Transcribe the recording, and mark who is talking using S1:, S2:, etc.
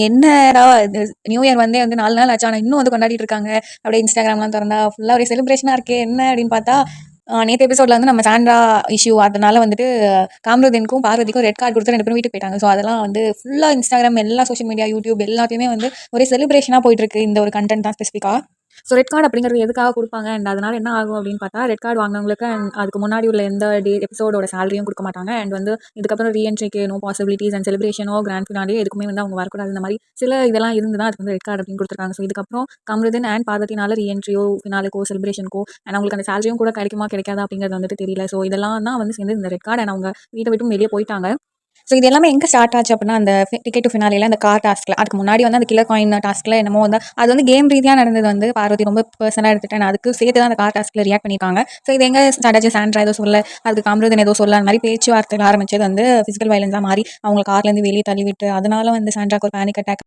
S1: என்னடா இது new year வந்து 4 நாள் ஆச்சு. ஆனா இன்னும் வந்து கொண்டாடிட்டு இருக்காங்க. அப்படியே இன்ஸ்டாகிராம்லாம் தொறந்தா ஃபுல்லா ஒரே செலிப்ரேஷனா இருக்கே. என்ன அப்படின்னு பார்த்தா, நேத்து எபிசோட்ல வந்து நம்ம சாண்ட்ரா இஷ்யூ அதனால வந்துட்டு காமருதீனுக்கும், பார்வதிக்கும் ரெட் கார்ட் குடுத்து 2 பேரும் வீட்டுக்கு போயிட்டாங்க. ஸோ அதெல்லாம் வந்து ஃபுல்லா இன்ஸ்டாகிராம் எல்லா சோஷியல் மீடியா, யூடியூப் எல்லாத்தையுமே வந்து ஒரே செலிப்ரேஷனா போயிட்டு இருக்கு. இந்த ஒரு கன்டென்ட் தான் ஸ்பெசிஃபிக்கா. ஸோ ரெட் கார்டு அப்படிங்கிறது எதுக்காக குடுப்பாங்க அண்ட் அதனால என்ன ஆகும் அப்படின்னு பார்த்தா, ரெட் கார்டு வாங்குனவங்களுக்கு அண்ட் அதுக்கு முன்னாடி உள்ள எந்த எபிசோடோட சேலரியும் குடுக்க மாட்டாங்க. அண்ட் வந்து இதுக்கப்புறம் ரீஎன்ட்ரிக்கு நோ பாசிபிலிட்டீஸ் அண்ட் செலிப்ரேஷனோ, கிராண்ட் ஃபினாலேயோ எதுக்குமே வந்து அவங்க வரக்கூடாது. இந்த மாரி சில இதெல்லாம் இருந்து தான் அதுக்கு வந்து ரெட் கார்டு அப்படின்னு குடுத்துருக்காங்க. ஸோ இதுக்கப்புறம் கமருதீன் அண்ட் பார்வதினால ரீஎன்ட்ரியோ, ஃபினாலேக்கோ, செலிப்ரேஷனுக்கோ அண்ட் அவங்களுக்கு அந்த சேலரியும் கூட கிடைக்குமா, கிடைக்காதா அப்படிங்கிறது வந்துட்டு தெரியல. ஸோ இதெல்லாம் தான் வந்து சேர்ந்து இந்த ரெட் கார்டு அண்ட் அவங்க வீட்ட விட்டும் வெளிய போயிட்டாங்க. ஸோ இது எல்லாமே எங்க ஸ்டார்ட் ஆச்சு அப்படின்னா, அந்த டிக்கெட் டு ஃபினாலேல அந்த கார் டாஸ்க்ல. அதுக்கு முன்னாடி வந்து அந்த கில்லர் காயின் டாஸ்க்ல என்னமோ வந்து அது வந்து கேம் ரீதியா நடந்தது வந்து பார்வதி ரொம்ப பெர்சனலா எடுத்துட்டேன். அதுக்கு சேர்த்து தான் அந்த கார் டாஸ்க்ல ரியாக்ட் பண்ணியிருக்காங்க. ஸோ இது எங்க ஸ்டார்ட் ஆச்சு, சாண்ட்ரா ஏதோ சொல்ல, அதுக்கு கமருதீன் ஏதோ சொல்ல, அந்த மாரி பேச்சுவார்த்தையில ஆரம்பிச்சது வந்து பிசிக்கல் வயலன்ஸா மாறி அவங்க கார்லேருந்து வெளிய தள்ளிவிட்டு, அதனால வந்து சாண்ட்ராக்கு ஒரு பேனிக் அட்டாக்